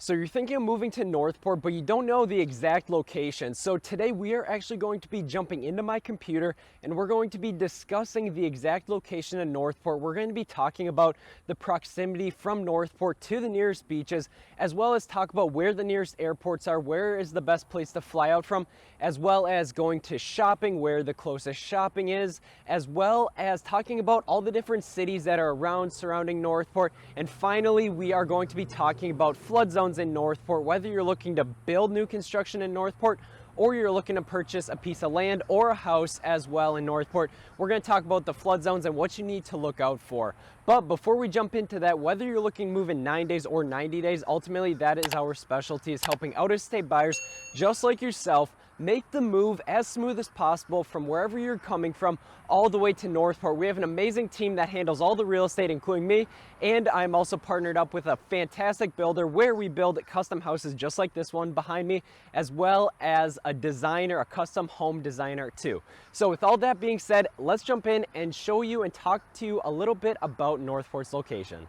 So you're thinking of moving to Northport, but you don't know the exact location. So today we are actually going to be jumping into my computer and we're going to be discussing the exact location of Northport. We're going to be talking about the proximity from Northport to the nearest beaches, as well as talk about where the nearest airports are, where is the best place to fly out from, as well as going to shopping, where the closest shopping is, as well as talking about all the different cities that are around surrounding Northport. And finally, we are going to be talking about flood zones in Northport, whether you're looking to build new construction in Northport or you're looking to purchase a piece of land or a house as well in Northport. We're going to talk about the flood zones and what you need to look out for. But before we jump into that, whether you're looking to move in 9 days or 90 days, ultimately that is our specialty, is helping out-of-state buyers just like yourself make the move as smooth as possible from wherever you're coming from all the way to Northport. We have an amazing team that handles all the real estate, including me, and I'm also partnered up with a fantastic builder where we build custom houses just like this one behind me, as well as a designer, a custom home designer too. So with all that being said, let's jump in and show you and talk to you a little bit about Northport's location.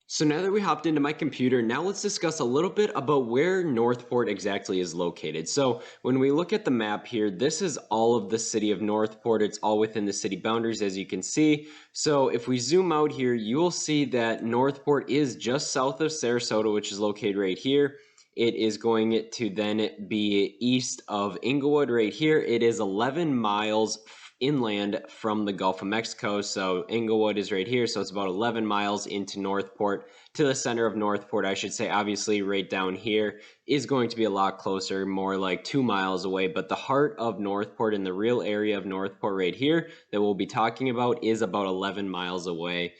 So now that we hopped into my computer, now let's discuss a little bit about where Northport exactly is located. So when we look at the map here, this is all of the city of Northport. It's all within the city boundaries, as you can see. So if we zoom out here, you will see that Northport is just south of Sarasota, which is located right here. It is going to then be east of Englewood right here. It is 11 miles inland from the Gulf of Mexico. So Englewood is right here. So it's about 11 miles into Northport, to the center of Northport, I should say. Obviously right down here is going to be a lot closer, more like 2 miles away. But the heart of Northport and the real area of Northport right here that we'll be talking about is about 11 miles away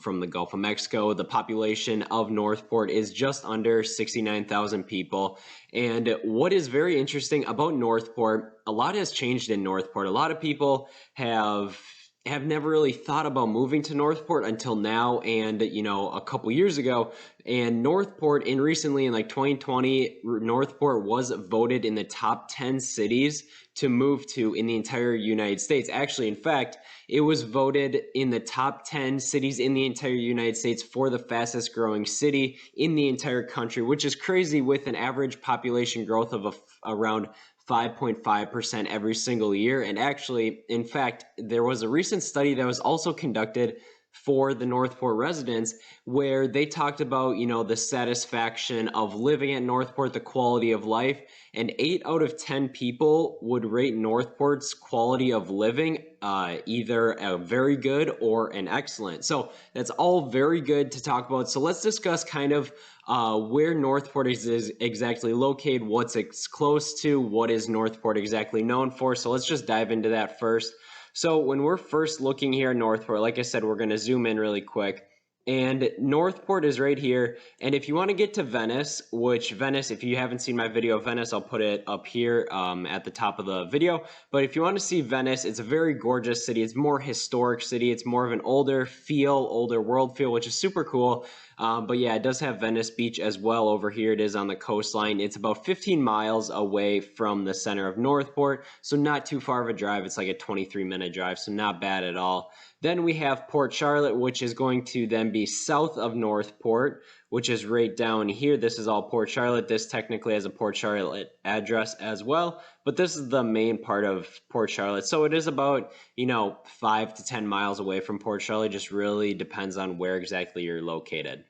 from the Gulf of Mexico. The population of Northport is just under 69,000 people. And what is very interesting about Northport, a lot has changed in Northport. A lot of people have never really thought about moving to Northport until now, and a couple years ago. And Northport, recently in like 2020, Northport was voted in the top 10 cities to move to in the entire United States. Actually, in fact, it was voted in the top 10 cities in the entire United States for the fastest growing city in the entire country, which is crazy, with an average population growth of around 5.5% every single year. And actually, in fact, there was a recent study that was also conducted for the Northport residents, where they talked about, the satisfaction of living at Northport, the quality of life, and 8 out of 10 people would rate Northport's quality of living either a very good or an excellent. So that's all very good to talk about. So let's discuss kind of where Northport is exactly located, what's it's close to, what is Northport exactly known for. So let's just dive into that first. So when we're first looking here at Northport, like I said, we're going to zoom in really quick. And Northport is right here. And if you want to get to Venice, which Venice, if you haven't seen my video of Venice, I'll put it up here at the top of the video. But if you want to see Venice, it's a very gorgeous city. It's more historic city. It's more of an older world feel, which is super cool. But yeah, it does have Venice Beach as well over here. It is on the coastline. It's about 15 miles away from the center of Northport, so not too far of a drive. It's like a 23-minute drive, so not bad at all. Then we have Port Charlotte, which is going to then be south of Northport, which is right down here. This is all Port Charlotte. This technically has a Port Charlotte address as well, but this is the main part of Port Charlotte. So it is about, 5 to 10 miles away from Port Charlotte. Just really depends on where exactly you're located.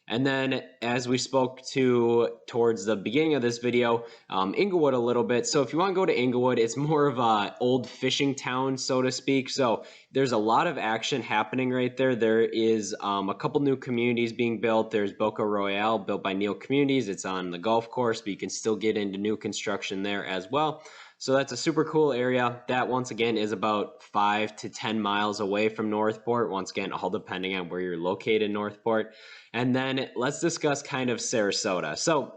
And then, as we spoke to towards the beginning of this video, Englewood a little bit. So if you want to go to Englewood, it's more of a old fishing town, so to speak. So there's a lot of action happening right there. There is a couple new communities being built. There's Boca Royale, built by Neil Communities. It's on the golf course, but you can still get into new construction there as well. So that's a super cool area. That, once again, is about 5 to 10 miles away from Northport. Once again, all depending on where you're located in Northport. And then let's discuss kind of Sarasota. So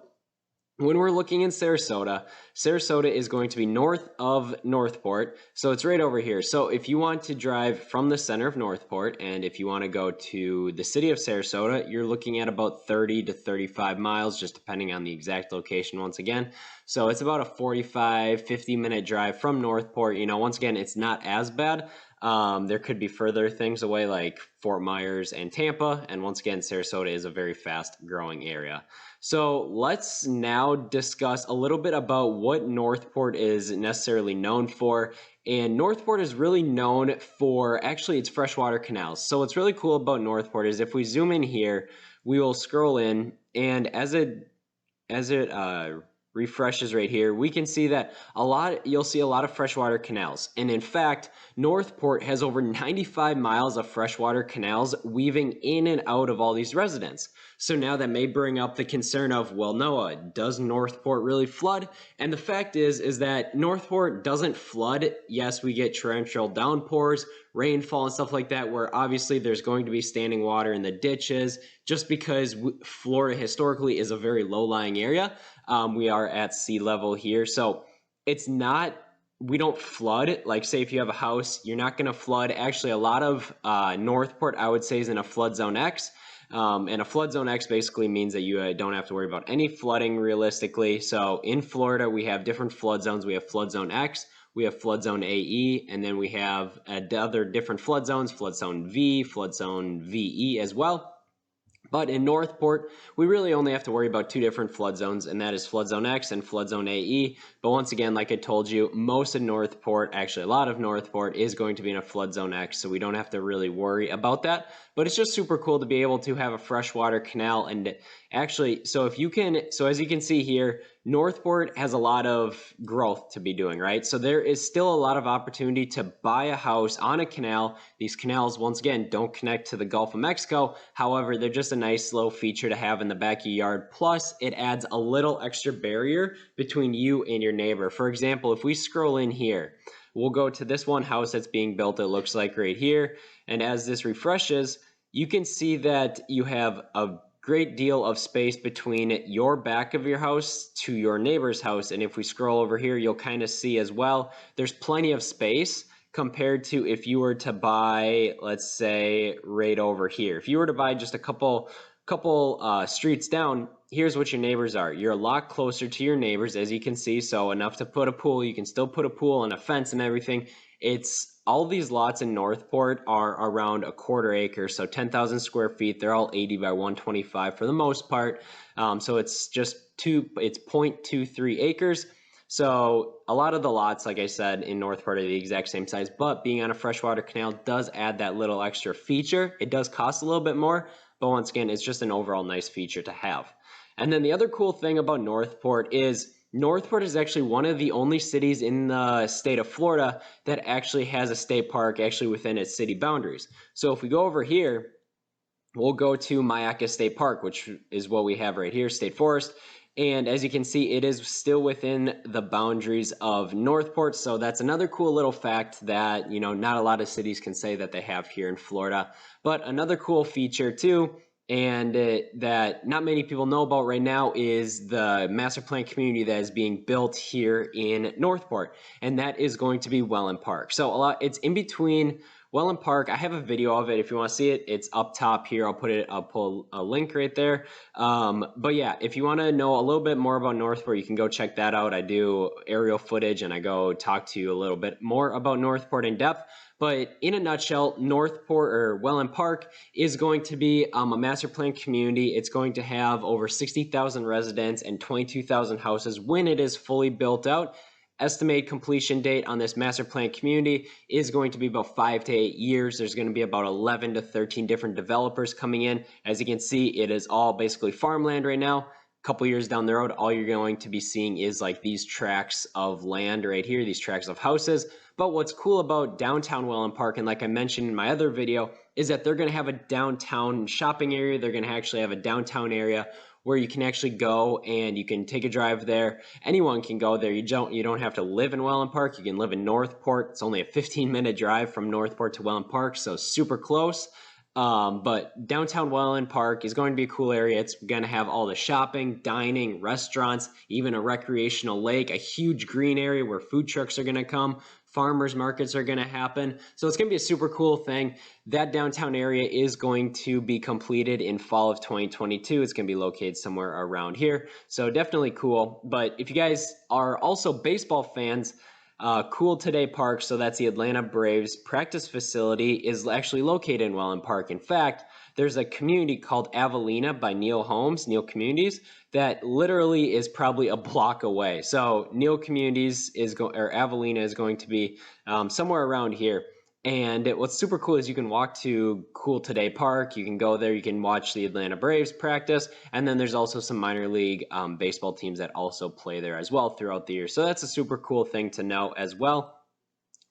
when we're looking in Sarasota, Sarasota is going to be north of Northport. So it's right over here. So if you want to drive from the center of Northport, and if you want to go to the city of Sarasota, you're looking at about 30 to 35 miles, just depending on the exact location once again. So it's about a 45, 50-minute drive from Northport. Once again, it's not as bad. There could be further things away like Fort Myers and Tampa. And once again, Sarasota is a very fast growing area. So let's now discuss a little bit about what Northport is necessarily known for. And Northport is really known for actually its freshwater canals. So what's really cool about Northport is if we zoom in here, we will scroll in, and as it refreshes right here, we can see that you'll see a lot of freshwater canals. And in fact, Northport has over 95 miles of freshwater canals weaving in and out of all these residents. So now that may bring up the concern of, well, Noah, does Northport really flood? And the fact is that Northport doesn't flood. Yes, we get torrential downpours, rainfall and stuff like that, where obviously there's going to be standing water in the ditches, just because Florida historically is a very low-lying area. We are at sea level here, so it's not, we don't flood. Like, say if you have a house, you're not going to flood. Actually, a lot of Northport, I would say, is in a flood zone X. And a flood zone X basically means that you don't have to worry about any flooding realistically. So in Florida, we have different flood zones. We have flood zone X, we have flood zone AE, and then we have other different flood zones, flood zone V, flood zone VE as well. But in Northport, we really only have to worry about two different flood zones, and that is flood zone X and flood zone AE. But once again, like I told you, most of Northport, actually a lot of Northport, is going to be in a flood zone X, so we don't have to really worry about that. But it's just super cool to be able to have a freshwater canal. And actually, so as you can see here, Northport has a lot of growth to be doing, right? So there is still a lot of opportunity to buy a house on a canal. These canals, once again, don't connect to the Gulf of Mexico. However, they're just a nice little feature to have in the back of your yard. Plus, it adds a little extra barrier between you and your neighbor. For example, if we scroll in here, we'll go to this one house that's being built, it looks like right here. And as this refreshes, you can see that you have a great deal of space between your back of your house to your neighbor's house. And if we scroll over here, you'll kind of see as well, there's plenty of space compared to if you were to buy, let's say, right over here. If you were to buy just a couple streets down, here's what your neighbors are. You're a lot closer to your neighbors, as you can see, so enough to put a pool. You can still put a pool and a fence and everything. All these lots in Northport are around a quarter acre, so 10,000 square feet. They're all 80 by 125 for the most part. So it's 0.23 acres. So a lot of the lots, like I said, in Northport are the exact same size, but being on a freshwater canal does add that little extra feature. It does cost a little bit more, but once again, it's just an overall nice feature to have. And then the other cool thing about Northport is Northport is actually one of the only cities in the state of Florida that actually has a state park actually within its city boundaries. So if we go over here, we'll go to Myakka State Park, which is what we have right here, State Forest. And as you can see, it is still within the boundaries of Northport. So that's another cool little fact that, not a lot of cities can say that they have here in Florida. But another cool feature too, and that not many people know about right now, is the master plan community that is being built here in Northport, and that is going to be Wellen Park. So it's in between Wellen Park. I have a video of it if you want to see it. It's up top here. I'll pull a link right there. But yeah, if you want to know a little bit more about Northport, you can go check that out. I do aerial footage and I go talk to you a little bit more about Northport in depth. But in a nutshell, Northport or Wellen Park is going to be a master plan community. It's going to have over 60,000 residents and 22,000 houses when it is fully built out. Estimated completion date on this master plan community is going to be about 5 to 8 years. There's going to be about 11 to 13 different developers coming in. As you can see, it is all basically farmland right now. A couple years down the road, all you're going to be seeing is like these tracts of land right here, these tracts of houses. But what's cool about downtown Wellen Park, and like I mentioned in my other video, is that they're going to have a downtown shopping area. They're going to actually have a downtown area where you can actually go and you can take a drive there. Anyone can go there. You don't have to live in Wellen Park. You can live in Northport. It's only a 15-minute drive from Northport to Wellen Park, so super close. But downtown Wellen Park is going to be a cool area. It's going to have all the shopping, dining, restaurants, even a recreational lake, a huge green area where food trucks are going to come. Farmers markets are going to happen. So it's going to be a super cool thing. That downtown area is going to be completed in fall of 2022. It's going to be located somewhere around here. So definitely cool. But if you guys are also baseball fans, Cool Today Park, so that's the Atlanta Braves practice facility, is actually located in Wellen Park. In fact, there's a community called Avelina by Neil Communities, that literally is probably a block away. So Neil Communities or Avelina is going to be somewhere around here. And what's super cool is you can walk to Cool Today Park. You can go there. You can watch the Atlanta Braves practice. And then there's also some minor league baseball teams that also play there as well throughout the year. So that's a super cool thing to know as well.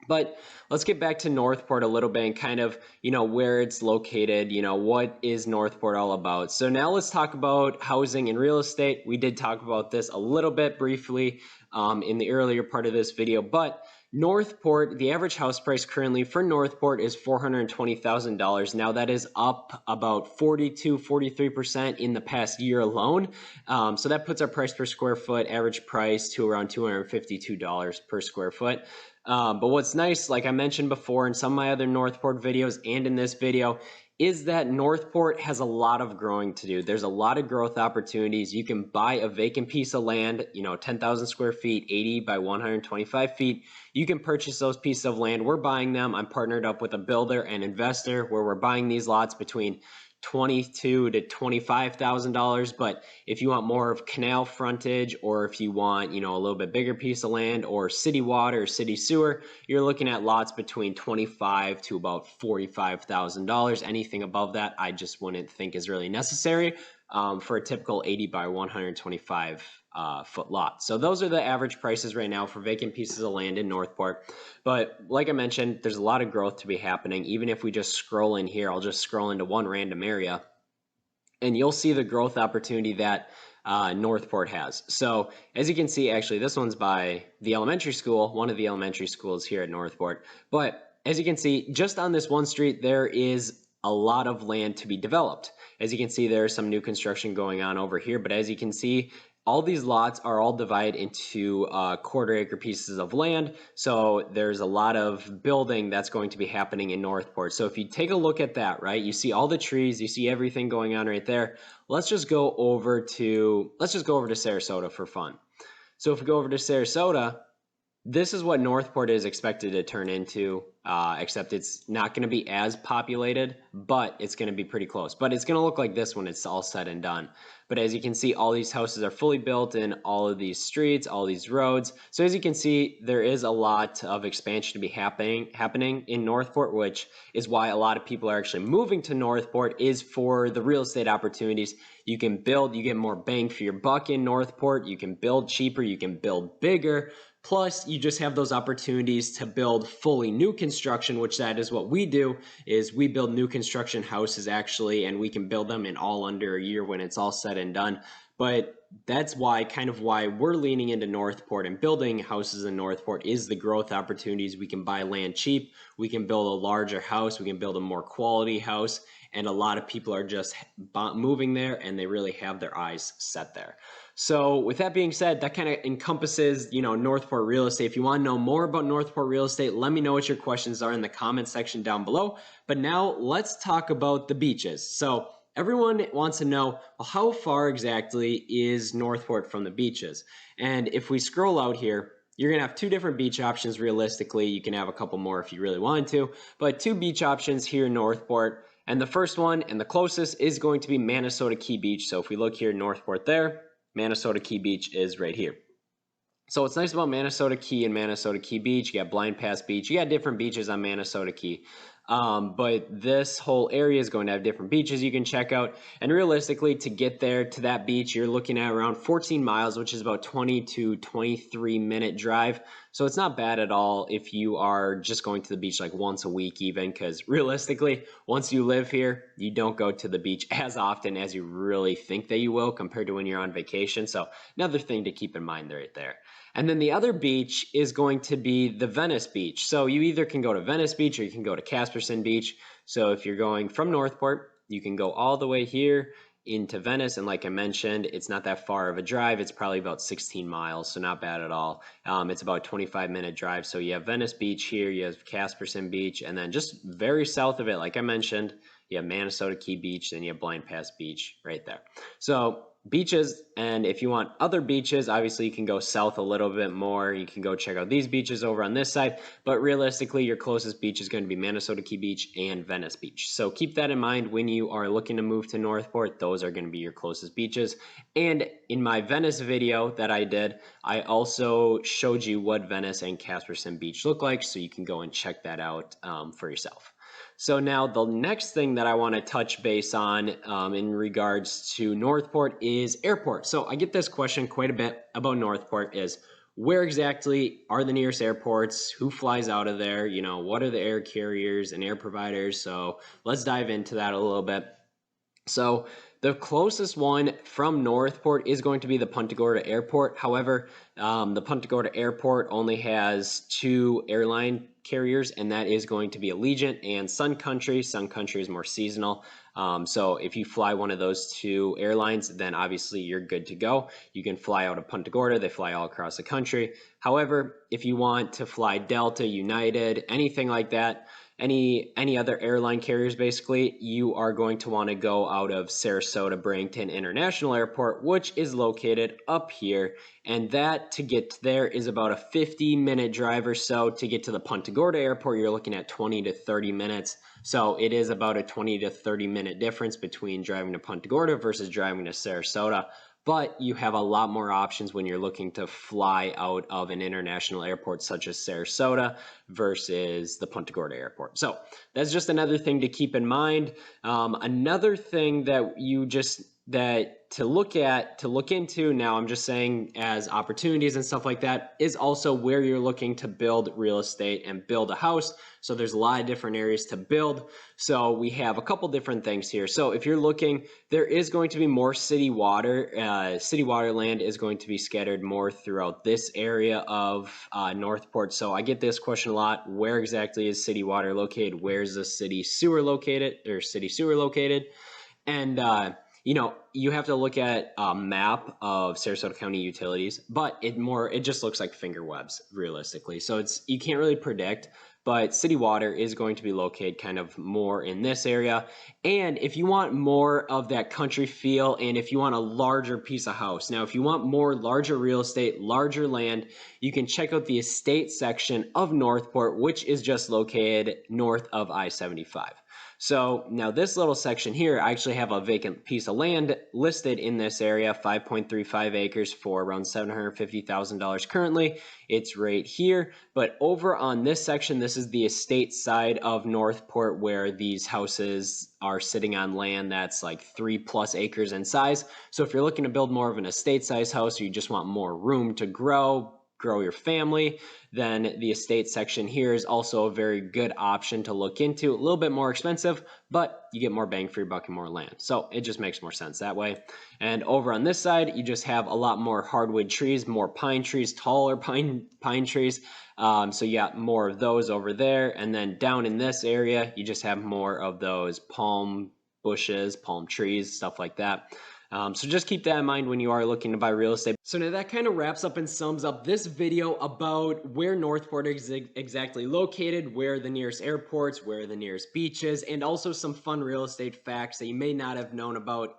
But let's get back to Northport a little bit and kind of, where it's located, what is Northport all about. So now let's talk about housing and real estate. We did talk about this a little bit briefly in the earlier part of this video, but Northport, the average house price currently for Northport is $420,000. Now that is up about 43% in the past year alone. So that puts our price per square foot, average price, to around $252 per square foot. But what's nice, like I mentioned before in some of my other Northport videos and in this video, is that Northport has a lot of growing to do. There's a lot of growth opportunities. You can buy a vacant piece of land, 10,000 square feet, 80 by 125 feet. You can purchase those pieces of land. We're buying them. I'm partnered up with a builder and investor where we're buying these lots between $22,000 to $25,000. But if you want more of canal frontage, or if you want, a little bit bigger piece of land or city water or city sewer, you're looking at lots between $25,000 to about $45,000. Anything above that, I just wouldn't think is really necessary for a typical 80 by 125 foot lot. So those are the average prices right now for vacant pieces of land in Northport. But like I mentioned, there's a lot of growth to be happening. Even if we just scroll in here, I'll just scroll into one random area and you'll see the growth opportunity that Northport has. So as you can see, actually, this one's by the elementary school, one of the elementary schools here at Northport. But as you can see, just on this one street, there is a lot of land to be developed. As you can see, there's some new construction going on over here. But as you can see, all these lots are all divided into quarter-acre pieces of land. So there's a lot of building that's going to be happening in Northport. So if you take a look at that, right, you see all the trees, you see everything going on right there. Let's just go over to Sarasota for fun. So if we go over to Sarasota, this is what Northport is expected to turn into, except it's not going to be as populated, but it's going to be pretty close. But it's going to look like this when it's all said and done. But as you can see, all these houses are fully built in all of these streets, all these roads. So as you can see, there is a lot of expansion to be happening in Northport, which is why a lot of people are actually moving to Northport, is for the real estate opportunities. You can build, you get more bang for your buck in Northport. You can build cheaper, you can build bigger. Plus, you just have those opportunities to build fully new construction, which that is what we do, is we build new construction houses actually, and we can build them in all under a year when it's all said and done. But that's why, why we're leaning into Northport and building houses in Northport, is the growth opportunities. We can buy land cheap, we can build a larger house, we can build a more quality house, and a lot of people are just moving there and they really have their eyes set there. So with that being said, that kind of encompasses, Northport real estate. If you want to know more about Northport real estate, let me know what your questions are in the comment section down below. But now let's talk about the beaches. So everyone wants to know, well, how far exactly is Northport from the beaches? And if we scroll out here, you're going to have two different beach options realistically. You can have a couple more if you really wanted to, but two beach options here in Northport. And the first one and the closest is going to be Manasota Key Beach. So if we look here in Northport there, Manasota Key Beach is right here. So what's nice about Manasota Key and Manasota Key Beach, you got Blind Pass Beach, you got different beaches on Manasota Key. But this whole area is going to have different beaches you can check out. And realistically, to get there to that beach, you're looking at around 14 miles, which is about 20 to 23 minute drive. So it's not bad at all if you are just going to the beach like once a week even, because realistically, once you live here, you don't go to the beach as often as you really think that you will compared to when you're on vacation. So another thing to keep in mind right there. And then the other beach is going to be the Venice Beach. So you either can go to Venice Beach or you can go to Casperson Beach. So if you're going from Northport, you can go all the way here into Venice. And like I mentioned, it's not that far of a drive. It's probably about 16 miles, so not bad at all. It's about a 25-minute drive. So you have Venice Beach here, you have Casperson Beach, and then just very south of it, like I mentioned, you have Manasota Key Beach, then you have Blind Pass Beach right there. So beaches, and if you want other beaches, obviously you can go south a little bit more. You can go check out these beaches over on this side, but realistically your closest beach is going to be Minnesota Key Beach and Venice Beach. So keep that in mind when you are looking to move to Northport. Those are going to be your closest beaches. And in my Venice video that I did, I also showed you what Venice and Casperson Beach look like, so you can go and check that out for yourself. So now the next thing that I want to touch base on in regards to Northport is airport. So I get this question quite a bit about Northport is where exactly are the nearest airports? Who flies out of there? You know, what are the air carriers and air providers? So let's dive into that a little bit. So the closest one from Northport is going to be the Punta Gorda Airport. However, the Punta Gorda Airport only has 2 airline carriers, and that is going to be Allegiant and Sun Country. Sun Country is more seasonal. So if you fly one of those 2 airlines, then obviously you're good to go. You can fly out of Punta Gorda. They fly all across the country. However, if you want to fly Delta, United, anything like that, any other airline carriers, basically, you are going to want to go out of Sarasota Bradenton International Airport, which is located up here. And that, to get there, is about a 50-minute drive or so. To get to the Punta Gorda Airport, you're looking at 20 to 30 minutes. So it is about a 20 to 30-minute difference between driving to Punta Gorda versus driving to Sarasota. But you have a lot more options when you're looking to fly out of an international airport such as Sarasota versus the Punta Gorda Airport. So that's just another thing to keep in mind. Another thing that to look into, now I'm just saying as opportunities and stuff like that, is also where you're looking to build real estate and build a house. So there's a lot of different areas to build. So we have a couple different things here. So if you're looking, there is going to be more city water. City water land is going to be scattered more throughout this area of Northport. So I get this question a lot. Where exactly is city water located? Where's the city sewer located, or city sewer located? And you know, you have to look at a map of Sarasota County utilities, but it just looks like finger webs realistically. So you can't really predict, but city water is going to be located kind of more in this area. And if you want more of that country feel, and if you want a larger piece of house, now if you want more larger real estate, larger land, you can check out the estate section of Northport, which is just located north of I-75. So now this little section here, I actually have a vacant piece of land listed in this area, 5.35 acres for around $750,000 currently. It's right here, but over on this section, this is the estate side of Northport where these houses are sitting on land that's like 3+ acres in size. So if you're looking to build more of an estate size house, or you just want more room to grow your family, then the estate section here is also a very good option to look into. A little bit more expensive, but you get more bang for your buck and more land. So it just makes more sense that way. And over on this side, you just have a lot more hardwood trees, more pine trees, taller pine trees. So you got more of those over there. And then down in this area, you just have more of those palm bushes, palm trees, stuff like that. So just keep that in mind when you are looking to buy real estate. So now that kind of wraps up and sums up this video about where Northport is exactly located, where the nearest airports, where the nearest beaches, and also some fun real estate facts that you may not have known about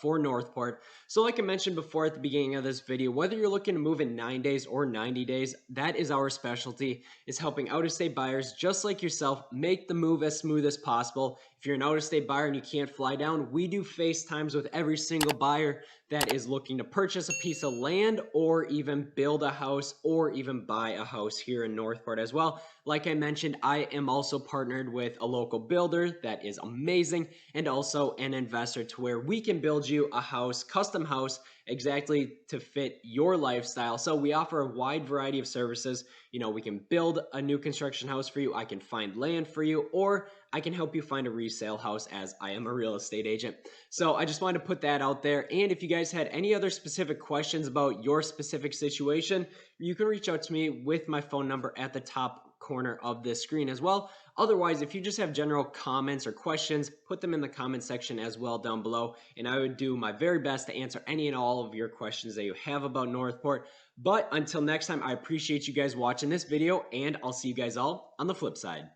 for Northport. So like I mentioned before at the beginning of this video, whether you're looking to move in 9 days or 90 days, that is our specialty, is helping out-of-state buyers just like yourself make the move as smooth as possible. If you're an out-of-state buyer and you can't fly down, we do FaceTimes with every single buyer that is looking to purchase a piece of land or even build a house or even buy a house here in Northport as well. Like I mentioned, I am also partnered with a local builder that is amazing, and also an investor to where we can build you a house, custom house, exactly to fit your lifestyle. So we offer a wide variety of services. You know, we can build a new construction house for you. I can find land for you, or I can help you find a resale house, as I am a real estate agent. So I just wanted to put that out there. And if you guys had any other specific questions about your specific situation, you can reach out to me with my phone number at the top corner of this screen as well. Otherwise, if you just have general comments or questions, put them in the comment section as well down below, and I would do my very best to answer any and all of your questions that you have about Northport. But until next time, I appreciate you guys watching this video, and I'll see you guys all on the flip side.